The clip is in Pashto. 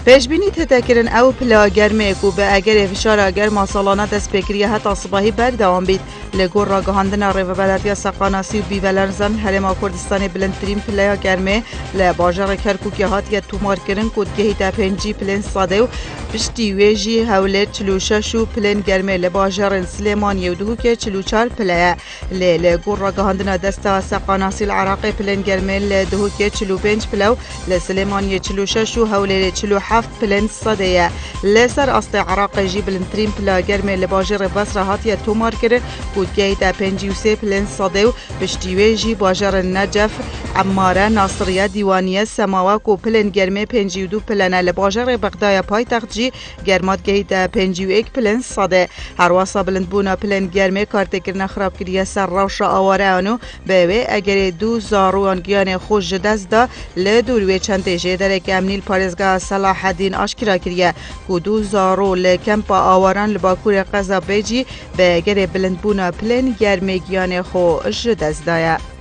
پیشبینی تذکرن او پلا گرمه کو به اگر فشار گرما سالانه دست بکریه حتی صباحی بردوام بید لگور را گهاندن ریو بلدیا سقاناسی و بیولرزن هرما کردستان بلندترین پلا گرمه لباجر کرکوکی هاتیه تومار کرن کودگهی تا پنجی پلن ساده و پشتی ویجی حوله 46 پلن گرمه لباجر سلیمانی و دهو که 44 پلایه لگور را گهاندن دست سقاناسی العراقی پلن گرمه لدهو که 45 پلاو لسلیمانی 46 و حوله 47 پلن ساده لسر اصل عراق جی بلندترین پلا گرمه لباجر بصره هاتیه تومار کرن کودگهی تا 53 پلن ساده و پشتی ویجی باجر نجف عماره ناصریه دیوانیه سماوک و پلن گرمه 52 پلنه لباجر بغدای پای تخت گرمات گهی تا 51 پلن ساده هر واسه بلند بونا پلن گرمه کارت کرنا خراب کریه سر روش آواره آنو به اگر دو زاروان گیان خوش دست دا لدوروی چند جدره که امنیل پارزگاه صلاح الدین آشکرا کریه که دو زارو لکمپا آواران لباکور قضا بیجی به اگر بلند بونا پلن گرمه گیان خوش دست دایه